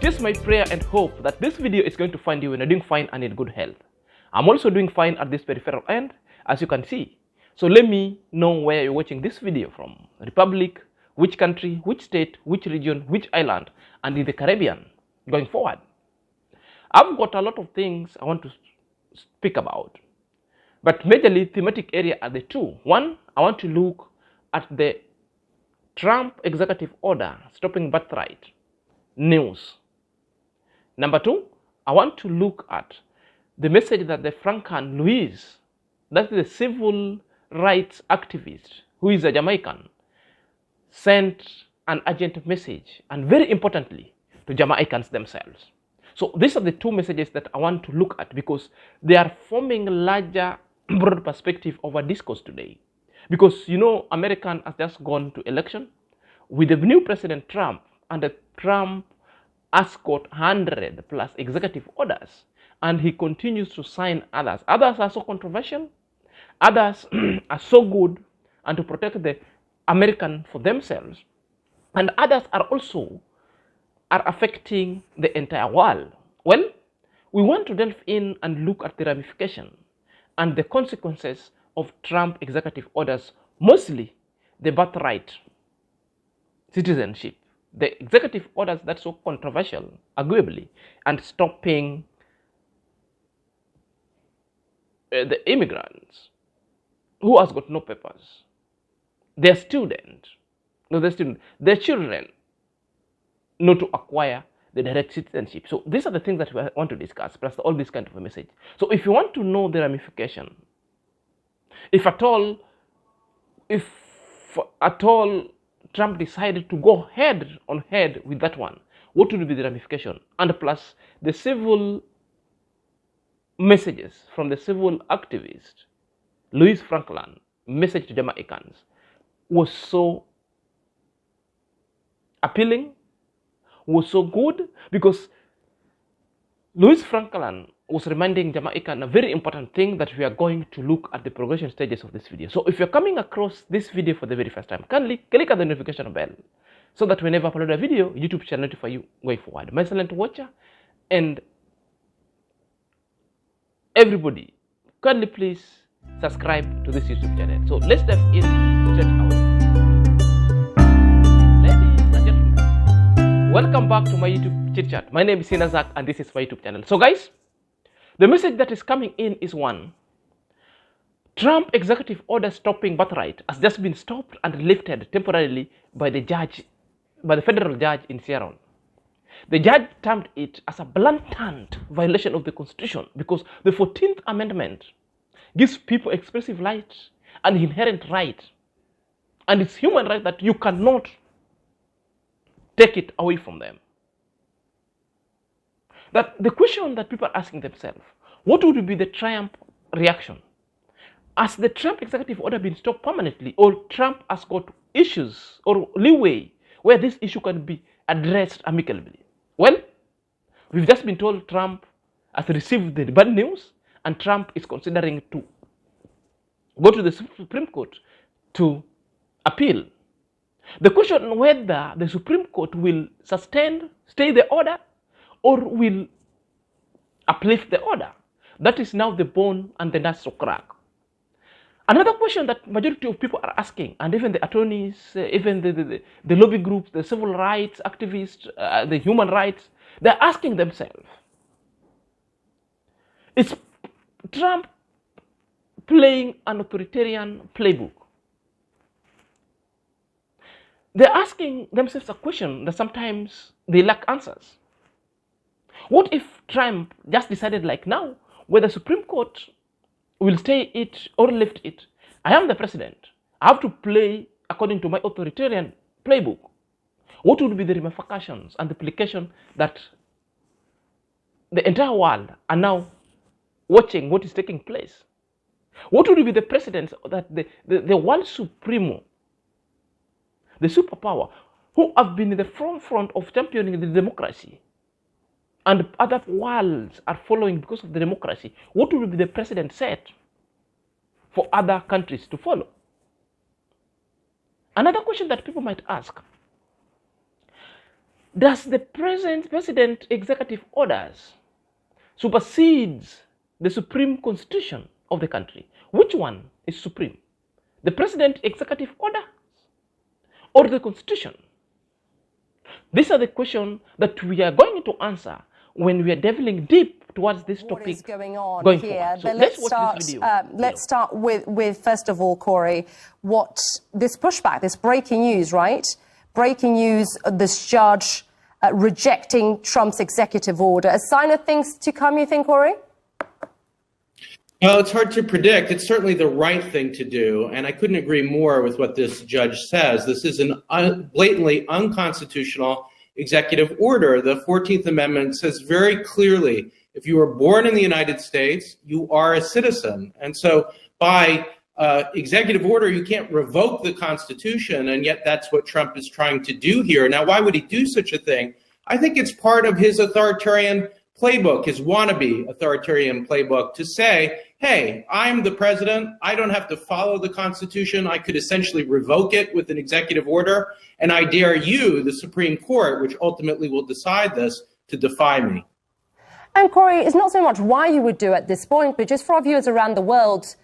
is my prayer and hope that this video is going to find you when you're doing fine and in good health. I'm also doing fine at this peripheral end, as you can see. So let me know where you're watching this video from. Republic, which country, which state, which region, which island, and in the Caribbean going forward. I've got a lot of things I want to speak about, but majorly thematic area are the two. One, I want to look at the Trump executive order stopping birthright news. Number two, I want to look at the message that the Farrakhan Louise, that's the civil rights activist who is a Jamaican, sent an urgent message, and very importantly, to Jamaicans themselves. So these are the two messages that I want to look at because they are forming larger, broad perspective of our discourse today. Because, you know, America has just gone to election with the new President Trump, and the Trump has got 100 plus executive orders, and he continues to sign others. Others are so controversial, others are so good and to protect the American for themselves, and others are also affecting the entire world. Well, we want to delve in and look at the ramification and the consequences of Trump executive orders, mostly the birthright citizenship, the executive orders that's so controversial, arguably, and stopping the immigrants who has got no papers, their students, their children, not to acquire the direct citizenship. So these are the things that we want to discuss, plus all this kind of a message. So if you want to know the ramification, if at all Trump decided to go head on head with that one, what would be the ramification? And plus the civil messages from the civil activist, Louis Farrakhan, message to Jamaicans was so appealing, was so good, because Louis Farrakhan was reminding Jamaican a very important thing that we are going to look at the progression stages of this video. So if you're coming across this video for the very first time, kindly click at the notification bell so that whenever I upload a video, YouTube shall notify you going forward. My silent watcher and everybody, kindly please subscribe to this YouTube channel. So let's dive in straight away. Ladies and gentlemen, welcome back to my YouTube chit chat. My name is Sinazak and this is my YouTube channel. So guys, the message that is coming in is one: Trump executive order stopping birthright has just been stopped and lifted temporarily by the federal judge in Sierra Leone. The judge termed it as a blatant violation of the Constitution because the 14th Amendment gives people expressive rights, an inherent right, and it's human right that you cannot take it away from them. That the question that people are asking themselves, what would be the Trump reaction? Has the Trump executive order been stopped permanently, or Trump has got issues or leeway where this issue can be addressed amicably? Well, we've just been told Trump has received the bad news and Trump is considering to go to the Supreme Court to appeal. The question whether the Supreme Court will stay the order, or will uplift the order, that is now the bone and the nuts to crack. Another question that majority of people are asking, and even the attorneys, even the lobby groups, the civil rights activists, the human rights, they're asking themselves, is Trump playing an authoritarian playbook? They're asking themselves a question that sometimes they lack answers. What if Trump just decided like now, whether the Supreme Court will stay it or lift it? I am the president. I have to play according to my authoritarian playbook. What would be the ramifications and the implication that the entire world are now watching what is taking place? What would be the precedence that the world supremo, the superpower, who have been in the front of championing the democracy, and other worlds are following because of the democracy, what will be the precedent set for other countries to follow? Another question that people might ask, Does the present president executive orders supersedes the supreme constitution of the country? Which one is supreme? The president executive order or the constitution? These are the questions that we are going to answer when we are delving deep towards this topic. What is going on going here? forward. So But let's watch this video. let's start with first of all, Corey, what this pushback, this breaking news, right? Breaking news, this judge rejecting Trump's executive order. A sign of things to come, you think, Corey? Well, it's hard to predict. It's certainly the right thing to do, and I couldn't agree more with what this judge says. This is an blatantly unconstitutional executive order. The 14th Amendment says very clearly, if you were born in the United States, you are a citizen. And so by executive order, you can't revoke the Constitution, and yet that's what Trump is trying to do here. Now, why would he do such a thing? I think it's part of his authoritarian playbook, his wannabe authoritarian playbook, to say, hey, I'm the president. I don't have to follow the Constitution. I could essentially revoke it with an executive order, and I dare you, the Supreme Court, which ultimately will decide this, to defy me. And Corey, it's not so much why you would do it at this point, but just for our viewers around the world,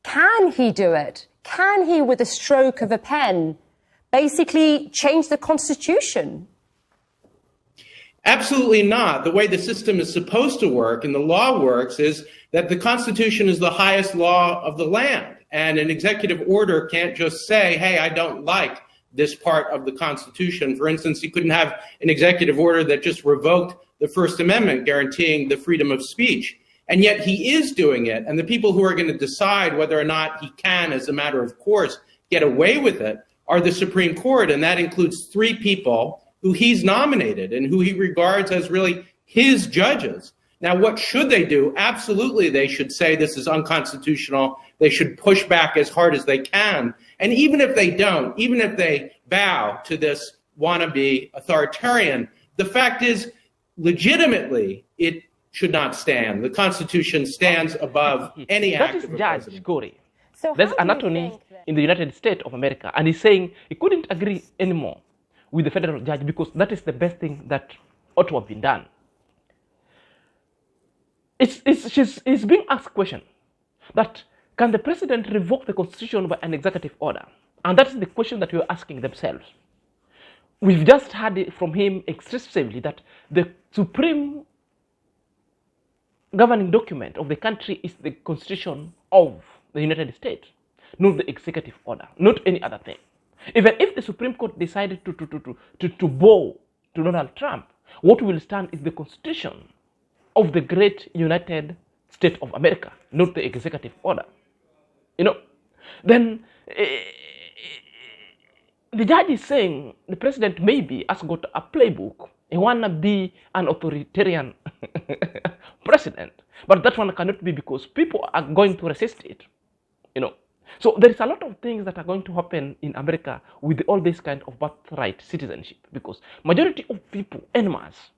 can he do it? Can he, with a stroke of a pen, basically change the Constitution? Absolutely not. The way the system is supposed to work and the law works is that the Constitution is the highest law of the land. And an executive order can't just say, hey, I don't like this part of the Constitution. For instance, you couldn't have an executive order that just revoked the First Amendment guaranteeing the freedom of speech. And yet he is doing it. And the people who are going to decide whether or not he can, as a matter of course, get away with it are the Supreme Court. And that includes 3 people who he's nominated and who he regards as really his judges. Now, what should they do? Absolutely, they should say this is unconstitutional. They should push back as hard as they can. And even if they don't, even if they bow to this wannabe authoritarian, the fact is, legitimately, it should not stand. The Constitution stands above any act of a Judge president. Corey. So There's how an do you attorney think that- in the United States of America, and he's saying he couldn't agree anymore with the federal judge because that is the best thing that ought to have been done. He's being asked a question that can the president revoke the Constitution by an executive order? And that's the question that we're asking themselves. We've just heard it from him extensively that the supreme governing document of the country is the Constitution of the United States, not the executive order, not any other thing. Even if the Supreme Court decided to bow to Donald Trump, what will stand is the Constitution of the great United States of America, not the executive order. You know, then the judge is saying the president maybe has got a playbook. He wanna be an authoritarian president, but that one cannot be because people are going to resist it. You know, so there is a lot of things that are going to happen in America with all this kind of birthright citizenship, because majority of people, en masse,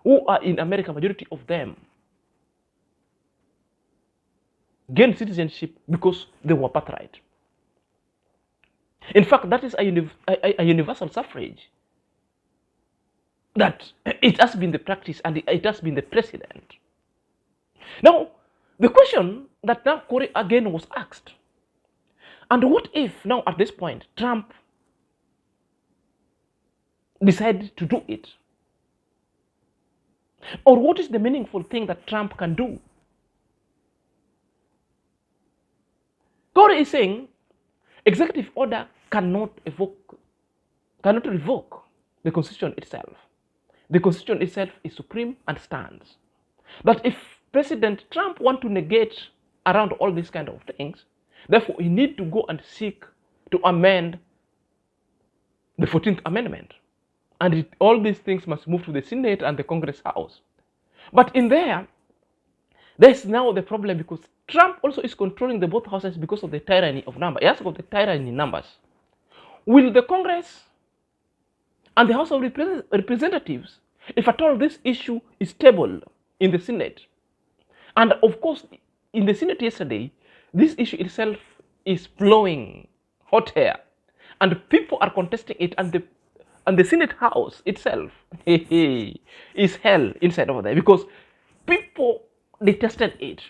who are in America, majority of them gain citizenship because they were birthright. In fact, that is a universal suffrage. That it has been the practice and it has been the precedent. Now, the question that now Corey again was asked, and what if now at this point Trump decided to do it? Or what is the meaningful thing that Trump can do? Corey is saying executive order cannot revoke the Constitution itself. The Constitution itself is supreme and stands. That if President Trump wants to negate around all these kind of things, therefore he need to go and seek to amend the 14th Amendment. And all these things must move to the Senate and the Congress House. But in there's now the problem because Trump also is controlling the both houses because of the tyranny of numbers. He has got the tyranny numbers. Will the Congress and the House of Representatives, if at all this issue is stable in the Senate, and of course in the Senate yesterday, this issue itself is blowing hot air, and people are contesting it, and and the Senate House itself is hell inside over there because people detested it.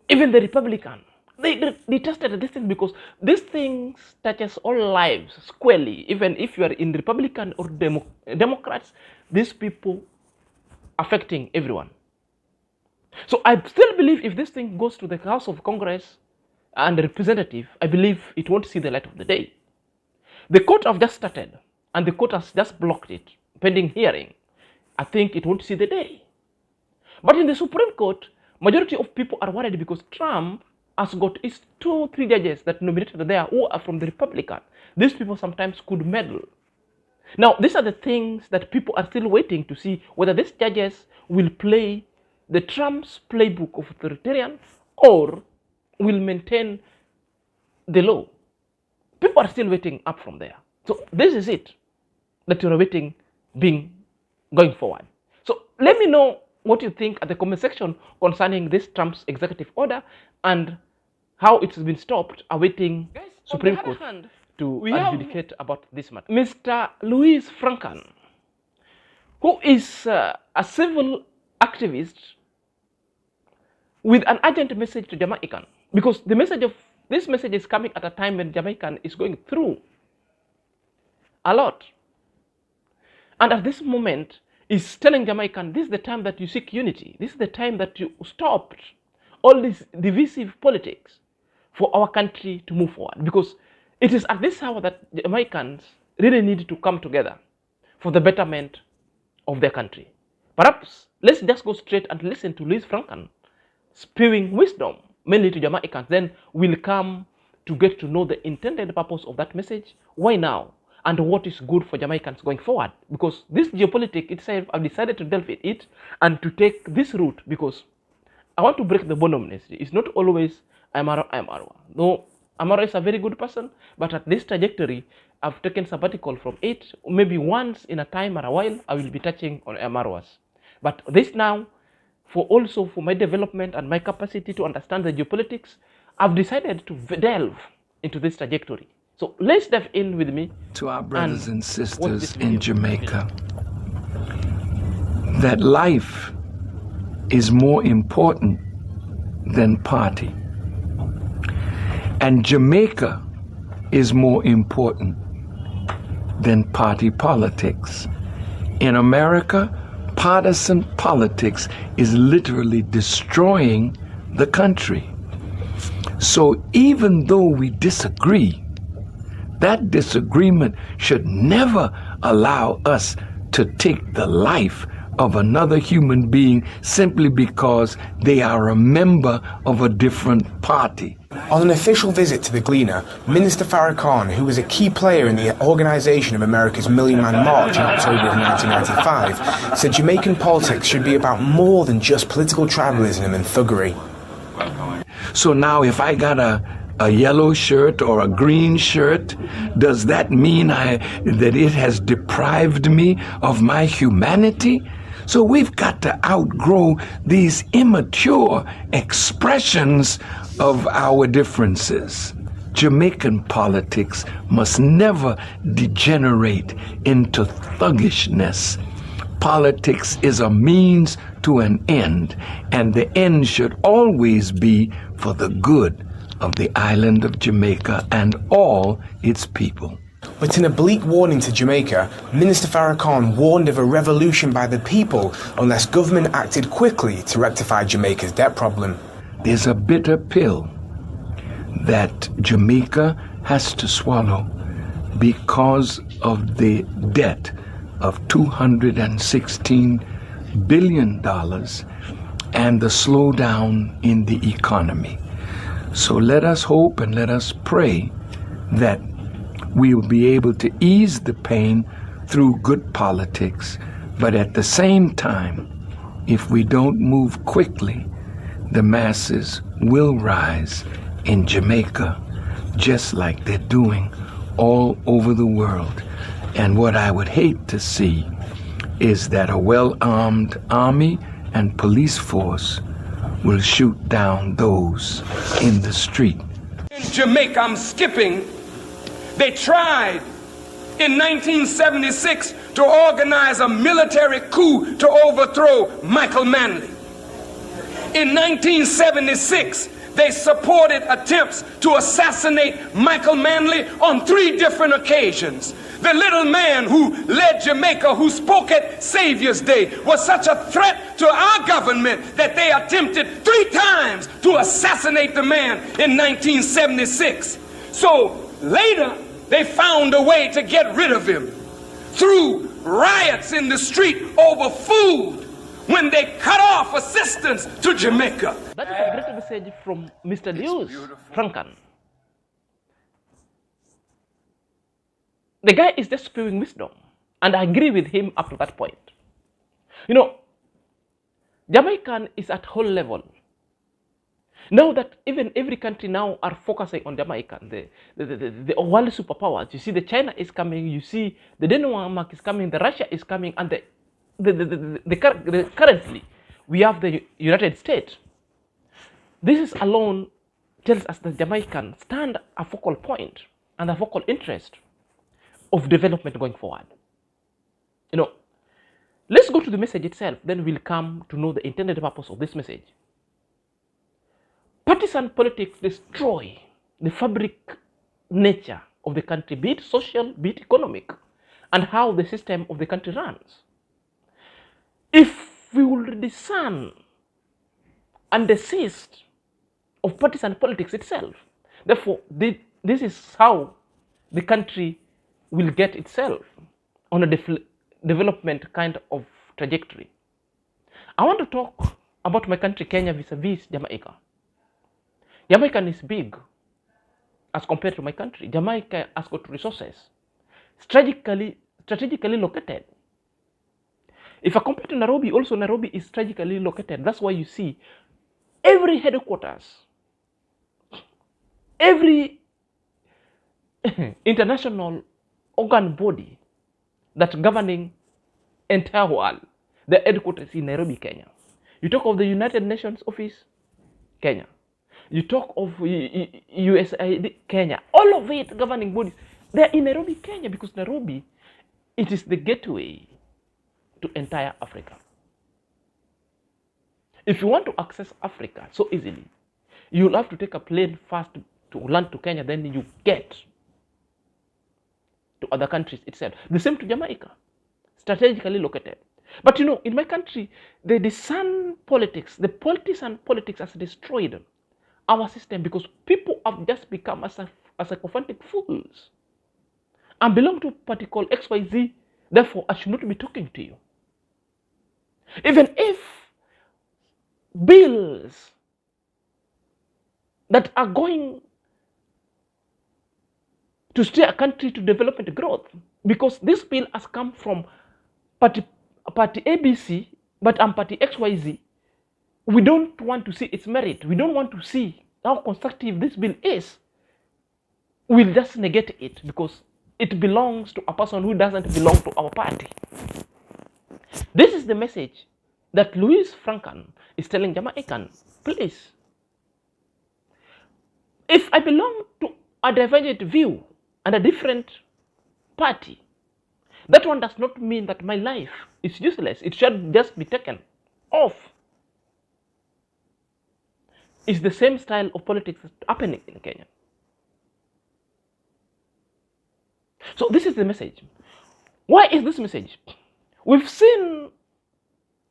Even the Republican, they detested this thing because this thing touches all lives squarely. Even if you are in Republican or Democrats, these people affecting everyone. So I still believe if this thing goes to the House of Congress and the representative, I believe it won't see the light of the day. The court have just started and the court has just blocked it, pending hearing. I think it won't see the day. But in the Supreme Court, majority of people are worried because Trump has got his 2 or 3 judges that nominated there who are from the Republican. These people sometimes could meddle. Now, these are the things that people are still waiting to see whether these judges will play the Trump's playbook of authoritarian or will maintain the law. People are still waiting up from there. So this is it that you're waiting going forward. So let me know what you think at the comment section concerning this Trump's executive order and how it's been stopped, awaiting Supreme Court to adjudicate about this matter. Mr. Louis Farrakhan, who is a civil activist with an urgent message to Jamaican, because this message is coming at a time when Jamaican is going through a lot. And at this moment, is telling Jamaican, this is the time that you seek unity. This is the time that you stopped all this divisive politics for our country to move forward. Because it is at this hour that Jamaicans really need to come together for the betterment of their country. Perhaps let's just go straight and listen to Louis Farrakhan spewing wisdom, mainly to Jamaicans. Then we'll come to get to know the intended purpose of that message. Why now? And what is good for Jamaicans going forward. Because this geopolitics itself, I've decided to delve in it and to take this route because I want to break the monotonous. It's not always Marwa. No, Marwa is a very good person, but at this trajectory, I've taken sabbatical from it. Maybe once in a time or a while, I will be touching on Marwas. But this now, for my development and my capacity to understand the geopolitics, I've decided to delve into this trajectory. So let's dive in with me. To our brothers and sisters in Jamaica, that life is more important than party. And Jamaica is more important than party politics. In America, partisan politics is literally destroying the country. So even though we disagree, that disagreement should never allow us to take the life of another human being simply because they are a member of a different party. On an official visit to the Gleaner, Minister Farrakhan, who was a key player in the organisation of America's Million Man March in October of 1995, said Jamaican politics should be about more than just political tribalism and thuggery. So now if I got a yellow shirt or a green shirt, does that mean that it has deprived me of my humanity? So we've got to outgrow these immature expressions of our differences. Jamaican politics must never degenerate into thuggishness. Politics is a means to an end, and the end should always be for the good of the island of Jamaica and all its people. But in a bleak warning to Jamaica, Minister Farrakhan warned of a revolution by the people unless government acted quickly to rectify Jamaica's debt problem. There's a bitter pill that Jamaica has to swallow because of the debt of $216 billion and the slowdown in the economy. So let us hope and let us pray that we will be able to ease the pain through good politics. But at the same time, if we don't move quickly, the masses will rise in Jamaica, just like they're doing all over the world. And what I would hate to see is that a well-armed army and police force will shoot down those in the street. In Jamaica, I'm skipping. They tried in 1976 to organize a military coup to overthrow Michael Manley. In 1976, they supported attempts to assassinate Michael Manley on 3 different occasions. The little man who led Jamaica, who spoke at Savior's Day, was such a threat to our government that they attempted 3 times to assassinate the man in 1976. So later, they found a way to get rid of him through riots in the street over food when they cut off assistance to Jamaica. That is a great message from Mr. Lewis Farrakhan. The guy is just spewing wisdom, and I agree with him up to that point. You know, Jamaican is at whole level. Now that even every country now are focusing on Jamaican, the world superpowers. You see, the China is coming. You see, the Denmark is coming. The Russia is coming, and currently we have the United States. This alone tells us that Jamaicans stand a focal point and a focal interest of development going forward. You know, let's go to the message itself, then we'll come to know the intended purpose of this message. Partisan politics destroy the fabric nature of the country, be it social, be it economic, and how the system of the country runs. If we will discern and desist of partisan politics itself, therefore, this is how the country will get itself on a development kind of trajectory. I want to talk about my country, Kenya, vis-a-vis Jamaica. Jamaica is big as compared to my country. Jamaica has got resources, strategically located. If I compare to Nairobi, also Nairobi is strategically located. That's why you see every headquarters, every international organ body that's governing entire world, the headquarters in Nairobi, Kenya. You talk of the United Nations office, Kenya. You talk of USAID, Kenya. All of it governing bodies, they're in Nairobi, Kenya, because Nairobi, it is the gateway to entire Africa. If you want to access Africa so easily, you'll have to take a plane first to land to Kenya, then you get to other countries itself. The same to Jamaica, strategically located. But you know, in my country, the partisan politics has destroyed our system because people have just become as sycophantic fools and belong to party called XYZ. Therefore, I should not be talking to you. Even if bills that are going to steer a country to development growth, because this bill has come from party ABC, but I'm party XYZ, we don't want to see its merit. We don't want to see how constructive this bill is. We'll just negate it because it belongs to a person who doesn't belong to our party. This is the message that Louis Farrakhan is telling Jamaicans. Please, if I belong to a divergent view and a different party, that one does not mean that my life is useless. It should just be taken off. It's the same style of politics happening in Kenya. So this is the message. Why is this message? We've seen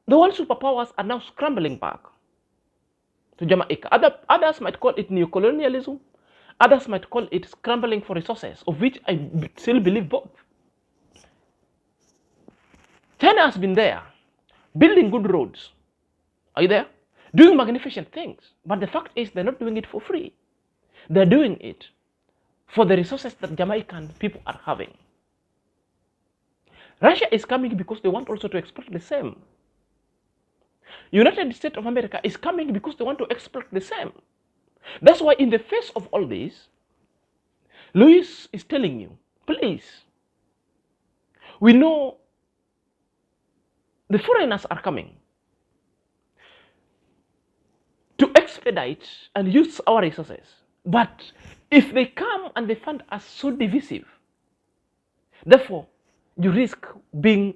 the world superpowers are now scrambling back to Jamaica. Others might call it neocolonialism. Others might call it scrambling for resources, of which I still believe both. China has been there, building good roads. Are you there? Doing magnificent things. But the fact is, they're not doing it for free. They're doing it for the resources that Jamaican people are having. Russia is coming because they want also to exploit the same. United States of America is coming because they want to exploit the same. That's why in the face of all this, Louis is telling you, please, we know the foreigners are coming to expedite and use our resources. But if they come and they find us so divisive, Therefore, you risk being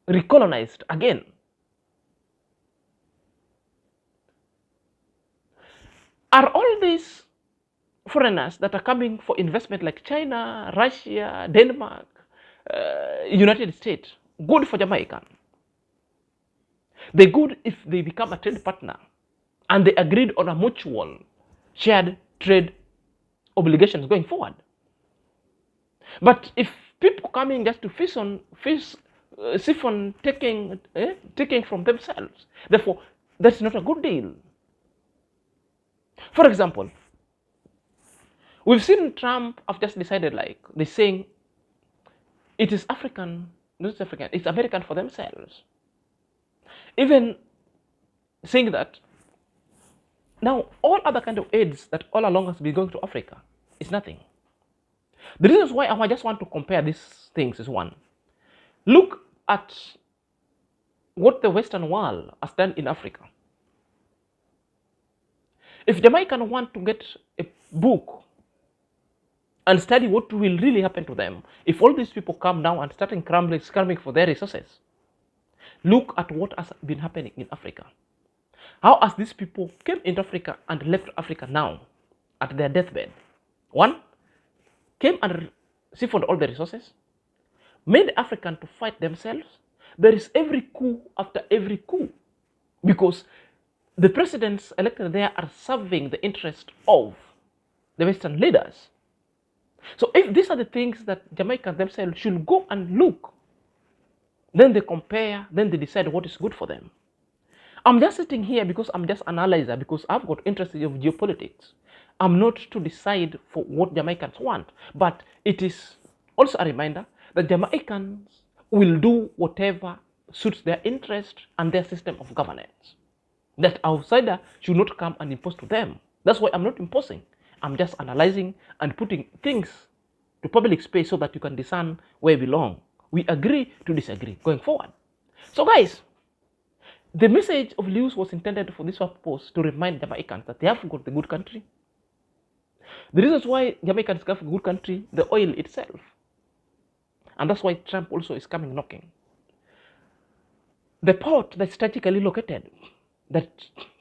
recolonized again. Are all these foreigners that are coming for investment like China, Russia, Denmark, United States good for Jamaica? They're good if they become a trade partner and they agreed on a mutual shared trade obligations going forward. But if people coming just to siphon taking from themselves, therefore that's not a good deal. For example, we've seen Trump have just decided, like, they're saying it is African, not African, it's American for themselves. Even saying that now all other kind of aids that all along has been going to Africa is nothing. The reasons why I just want to compare these things is one. Look at what the Western world has done in Africa. If Jamaicans want to get a book and study what will really happen to them, if all these people come down and starting scrambling for their resources, look at what has been happening in Africa. How as these people came into Africa and left Africa now at their deathbed. One, came and siphoned all the resources, made Africans to fight themselves. There is every coup after every coup because the presidents elected there are serving the interest of the Western leaders. So if these are the things that Jamaicans themselves should go and look, then they compare, then they decide what is good for them. I'm just sitting here because I'm just an analyzer, because I've got interest in geopolitics. I'm not to decide for what Jamaicans want, but it is also a reminder that Jamaicans will do whatever suits their interest and their system of governance. That outsider should not come and impose to them. That's why I'm not imposing. I'm just analyzing and putting things to public space so that you can discern where we belong. We agree to disagree going forward. So guys, the message of Lewis was intended for this purpose, to remind Jamaicans that they have got the good country. The reasons why Jamaicans have a good country, the oil itself. And that's why Trump also is coming knocking. The port that's strategically located, that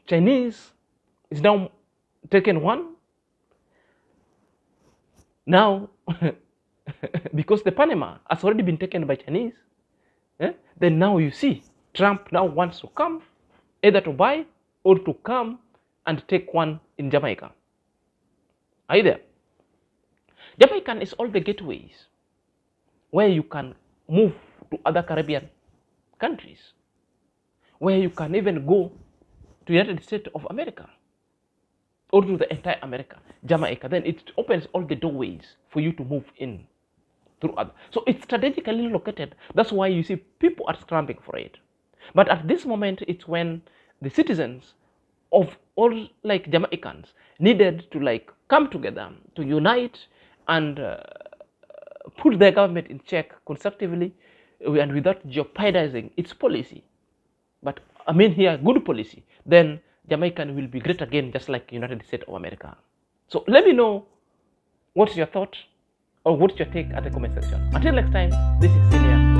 Chinese is now taken one. Now, because the Panama has already been taken by Chinese, then now you see Trump now wants to come, either to buy or to come and take one in Jamaica. Are you there? Jamaican is all the gateways where you can move to other Caribbean countries, where you can even go to the United States of America or to the entire America, Jamaica. Then it opens all the doorways for you to move in through other. So it's strategically located. That's why you see people are scrambling for it. But at this moment, it's when the citizens of all like Jamaicans needed to like come together to unite and put their government in check constructively and without jeopardizing its policy. But I mean here, good policy. Then Jamaican will be great again, just like United States of America. So let me know what's your thought or what's your take at the comment section. Until next time, this is Senior.